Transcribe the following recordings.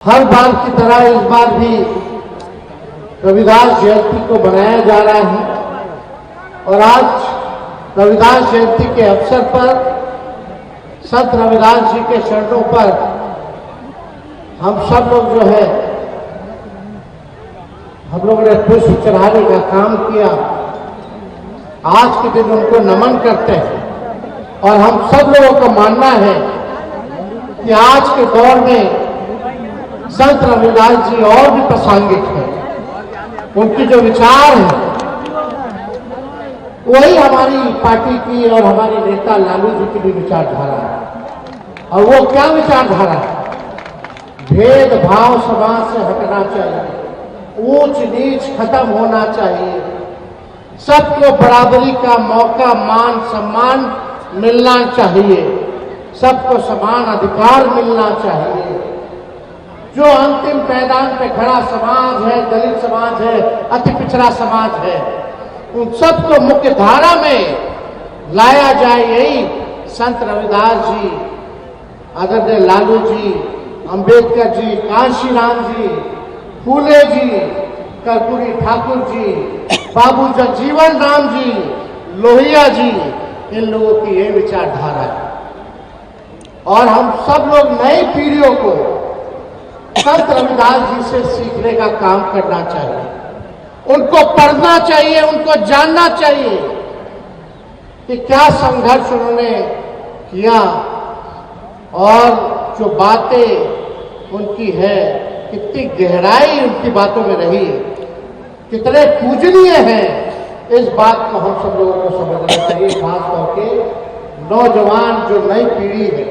हर बार की तरह इस बार भी रविदास जयंती को मनाया जा रहा है और आज रविदास जयंती के अवसर पर संत रविदास जी के चरणों पर हम सब लोग जो है हम लोगों ने पुष्प चढ़ाने का काम किया। आज के दिन उनको नमन करते हैं और हम सब लोगों का मानना है कि आज के दौर में संत रविदास जी और भी प्रासंगिक हैं। उनकी जो विचार है वही हमारी पार्टी की और हमारे नेता लालू जी की भी विचारधारा है। और वो क्या विचारधारा है? भेदभाव समाज से हटना चाहिए, ऊंच नीच खत्म होना चाहिए, सबको बराबरी का मौका मान सम्मान मिलना चाहिए, सबको समान अधिकार मिलना चाहिए। जो अंतिम मैदान पे खड़ा समाज है, दलित समाज है, अति पिछड़ा समाज है, उन सबको मुख्य धारा में लाया जाए, यही संत रविदास जी, आदरणीय लालू जी, अंबेडकर जी, कांशीराम जी, फूले जी, कर्पूरी ठाकुर जी, बाबू जगजीवन राम जी, लोहिया जी, इन लोगों की ये विचारधारा है। और हम सब लोग नई पीढ़ियों को संत रविदास जी से सीखने का काम करना चाहिए, उनको पढ़ना चाहिए, उनको जानना चाहिए कि क्या संघर्ष उन्होंने किया और जो बातें उनकी है, कितनी गहराई उनकी बातों में रही, कितने पूजनीय हैं, इस बात को हम सब लोगों को समझना चाहिए। खास तौर के नौजवान जो नई पीढ़ी है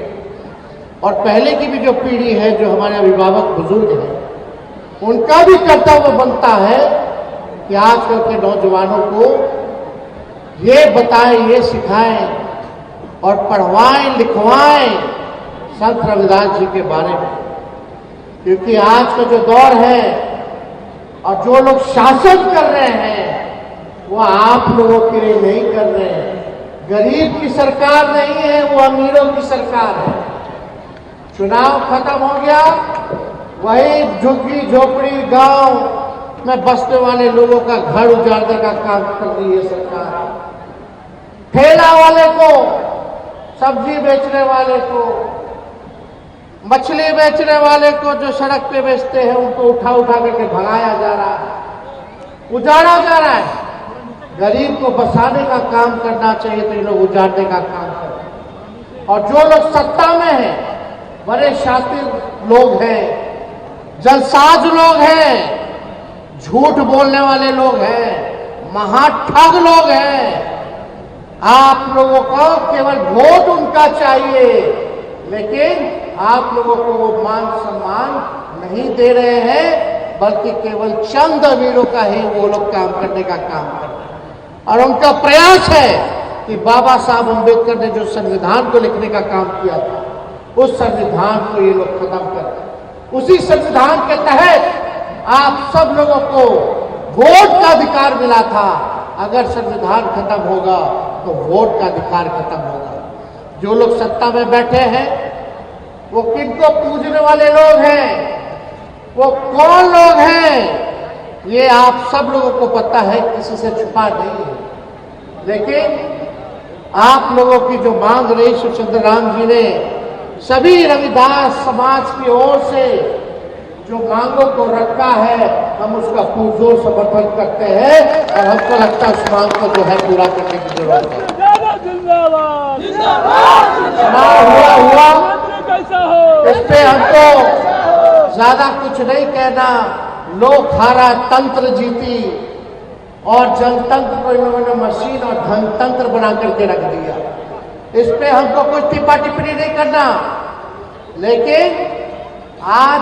और पहले की भी जो पीढ़ी है, जो हमारे अभिभावक बुजुर्ग हैं, उनका भी कर्तव्य बनता है कि आजकल के नौजवानों को ये बताएं, ये सिखाएं और पढ़वाएं, लिखवाएं संत रविदास जी के बारे में। क्योंकि आज का जो दौर है और जो लोग शासन कर रहे हैं वो आप लोगों के लिए नहीं कर रहे हैं। गरीब की सरकार नहीं है, वो अमीरों की सरकार है। चुनाव खत्म हो गया, वही झुग्गी झोपड़ी गांव में बसने वाले लोगों का घर उजाड़ने का काम कर रही है सरकार। ठेला वाले को, सब्जी बेचने वाले को, मछली बेचने वाले को, जो सड़क पे बेचते हैं, उनको उठा उठा करके भगाया जा रहा है, उजाड़ा जा रहा है। गरीब को बसाने का काम करना चाहिए तो ये लोग उजाड़ने का काम करें। और जो लोग सत्ता में हैं, बड़े शातिर लोग हैं, जलसाज लोग हैं, झूठ बोलने वाले लोग हैं, महाठग लोग हैं। आप लोगों को केवल वोट उनका चाहिए, लेकिन आप लोगों को वो मान सम्मान नहीं दे रहे हैं, बल्कि केवल चंद अमीरों का ही वो लोग काम करने का काम कर रहे हैं। और उनका प्रयास है कि बाबा साहब अम्बेडकर ने जो संविधान को लिखने का काम किया था, उस संविधान को ये लोग खत्म कर, उसी संविधान के तहत आप सब लोगों को वोट का अधिकार मिला था। अगर संविधान खत्म होगा तो वोट का अधिकार खत्म होगा। जो लोग सत्ता में बैठे हैं वो किनको पूजने वाले लोग हैं, वो कौन लोग हैं, ये आप सब लोगों को पता है, किसी से छुपा नहीं है। लेकिन आप लोगों की जो मांग रही सुचंद्र राम जी ने सभी रविदास समाज की ओर से जो मांगों को रखा है, हम उसका पुरजोर समर्थन करते हैं और हमको लगता है उस मांग को जो है पूरा करने की जरूरत है। हुआ इस पे हमको ज्यादा कुछ नहीं कहना। लोक हारा, तंत्र जीती और जनतंत्र को इन्होंने मशीन और धनतंत्र बना करके रख दिया। इस पे हमको कुछ टिप्पा टिप्पणी नहीं करना। लेकिन आज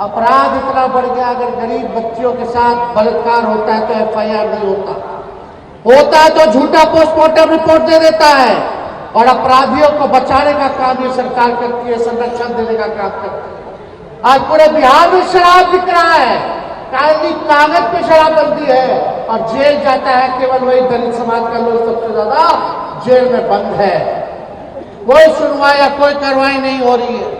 अपराध इतना बढ़ गया, अगर गरीब बच्चियों के साथ बलात्कार होता है तो एफआईआर नहीं होता है तो झूठा पोस्टमार्टम रिपोर्ट दे देता है। और अपराधियों को बचाने का काम ये सरकार करती है, संरक्षण देने का काम करती है। आज पूरे बिहार में शराब बिक रहा है, कागज पे शराबबंदी है और जेल जाता है केवल वही दलित समाज का लोग सबसे ज्यादा जेल में बंद है। कोई सुनवाई या कोई कार्रवाई नहीं हो रही है।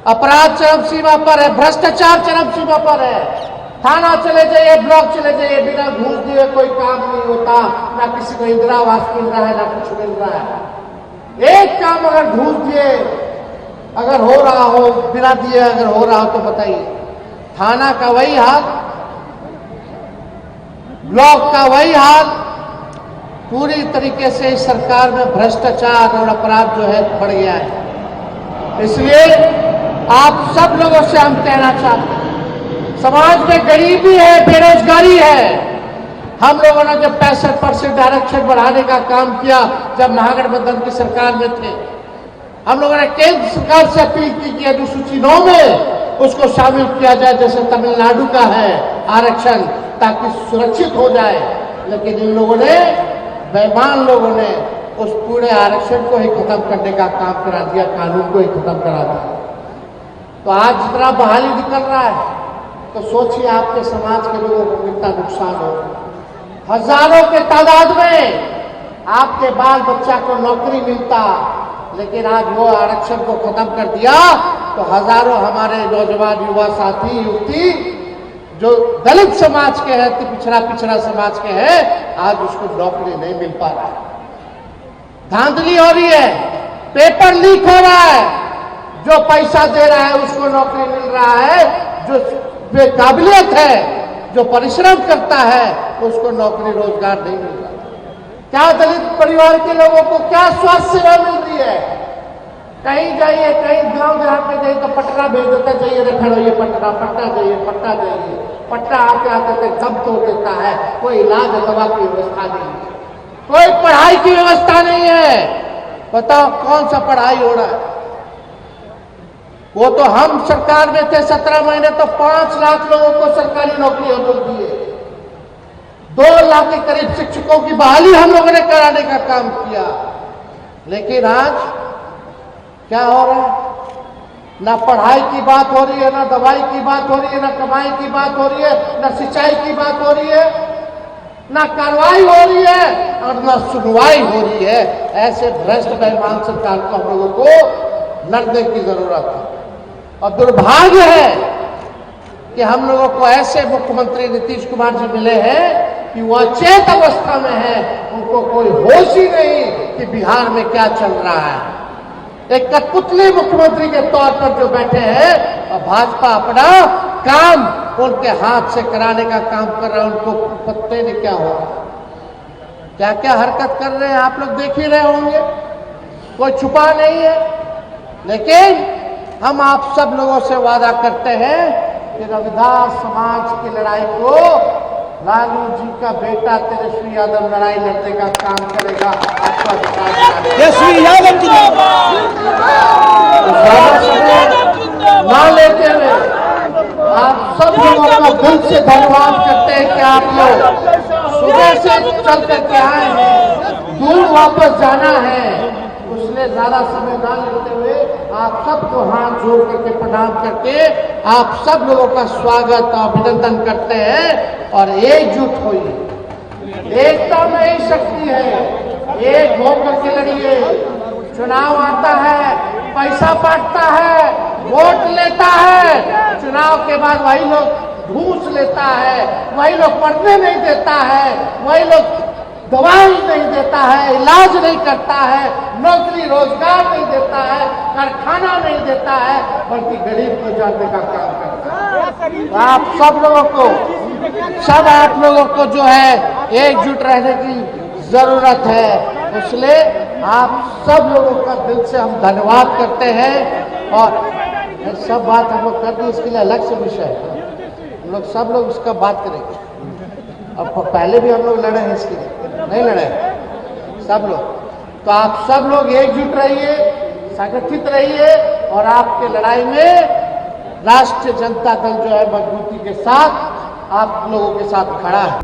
अपराध चरम सीमा पर है, भ्रष्टाचार चरम सीमा पर है। थाना चले जाइए, ब्लॉक चले जाइए, बिना घूस दिए कोई काम नहीं होता। ना किसी को इंदिरा आवास मिल रहा है, ना कुछ मिल रहा है। एक काम अगर घूस दिए अगर हो रहा हो, बिना दिए अगर हो रहा हो तो बताइए। थाना का वही हाल, ब्लॉक का वही हाल। पूरी तरीके से इस सरकार में भ्रष्टाचार और अपराध जो है बढ़ गया है। इसलिए आप सब लोगों से हम कहना चाहते हैं, समाज में गरीबी है, बेरोजगारी है। हम लोगों ने जब 65% आरक्षण बढ़ाने का काम किया, जब महागठबंधन की सरकार में थे, हम लोगों ने केंद्र सरकार से अपील की कि अनुसूची 9 में उसको शामिल किया जाए, जैसे तमिलनाडु का है आरक्षण, ताकि सुरक्षित हो जाए। लेकिन इन लोगों ने, बेईमान लोगों ने उस पूरे आरक्षण को ही खत्म करने का काम करा दिया, कानून को ही खत्म करा दिया। तो आज जितना बहाली निकल रहा है, तो सोचिए आपके समाज के लोगों को कितना नुकसान हो। हजारों के तादाद में आपके बाल बच्चा को नौकरी मिलता, लेकिन आज वो आरक्षण को खत्म कर दिया तो हजारों हमारे नौजवान युवा साथी युवती जो दलित समाज के हैं, पिछड़ा समाज के हैं, आज उसको नौकरी नहीं मिल पा रहा है। धांधली हो रही है, पेपर लीक हो रहा है। जो पैसा दे रहा है उसको नौकरी मिल रहा है, जो बेकाबिलियत है, जो परिश्रम करता है, उसको नौकरी रोजगार नहीं मिल रहा। क्या दलित परिवार के लोगों को क्या स्वास्थ्य सेवा मिल रही है? कहीं जाइए, कहीं गांव देहात में जाइए तो पटना भेज देता, जाइए रखड़ होइए पटना, पटना जाइए, पटना जाइए। पटना आते आते तक दम तोड़ देता है। कोई इलाज दवा की व्यवस्था नहीं है, कोई पढ़ाई की व्यवस्था नहीं है। बताओ कौन सा पढ़ाई हो रहा है? वो तो हम सरकार में थे 17 महीने, तो 5 लाख लोगों को सरकारी नौकरी हम लोग दिए। 2 लाख के करीब शिक्षकों की बहाली हम लोगों ने कराने का काम किया। लेकिन आज क्या हो रहा है? ना पढ़ाई की बात हो रही है, ना दवाई की बात हो रही है, ना कमाई की बात हो रही है, ना सिंचाई की बात हो रही है, ना कार्रवाई हो रही है और ना सुनवाई हो रही है। ऐसे भ्रष्ट बेईमान सरकार को हम लोगों को लड़ने की जरूरत है। और दुर्भाग्य है कि हम लोगों को ऐसे मुख्यमंत्री नीतीश कुमार जी मिले हैं कि वो अचेत अवस्था में है, उनको कोई होश ही नहीं कि बिहार में क्या चल रहा है। एक कठपुतली मुख्यमंत्री के तौर पर जो बैठे हैं, और भाजपा अपना काम उनके हाथ से कराने का काम कर रहा है। उनको पत्ते नहीं क्या हो रहा, क्या क्या हरकत कर रहे हैं आप लोग देख ही रहे होंगे, कोई छुपा नहीं है। लेकिन हम आप सब लोगों से वादा करते हैं कि रविदास समाज की लड़ाई को लालू जी का बेटा तेजस्वी यादव लड़ाई लड़ने का काम करेगा। आपका तेजस्वी यादव ना लेते हुए आप सब लोगों का दिल से धन्यवाद करते हैं कि आप लोग सुबह से चल करके आए हैं। दूर वापस जाना है, उसने ज्यादा समय ना लेते हुए आप सबको हाथ जोड़ करके प्रणाम करके आप सब लोगों का स्वागत और अभिनंदन करते हैं। और एकजुट होइए, एकता में ही शक्ति है। एक होकर के लड़िए। चुनाव आता है, पैसा बांटता है, वोट लेता है, चुनाव के बाद वही लोग घूस लेता है, वही लोग पढ़ने नहीं देता है, वही लोग दवाई नहीं देता है, इलाज नहीं करता है, नौकरी रोजगार नहीं देता है, कारखाना नहीं देता है, बल्कि गरीब को जानने का काम करता है। तो आप सब लोगों को जो है एकजुट रहने की जरूरत है। इसलिए आप सब लोगों का दिल से हम धन्यवाद करते हैं। और सब बात हम लोग कर दी, इसके लिए अलग से विषय है, हम लोग सब लोग इसका बात करेंगे। और पहले भी हम लोग लड़े हैं, इसके लिए नहीं लड़े सब लोग। तो आप सब लोग एकजुट रहिए, संगठित रहिए और आपके लड़ाई में राष्ट्रीय जनता दल जो है मजबूती के साथ आप लोगों के साथ खड़ा है।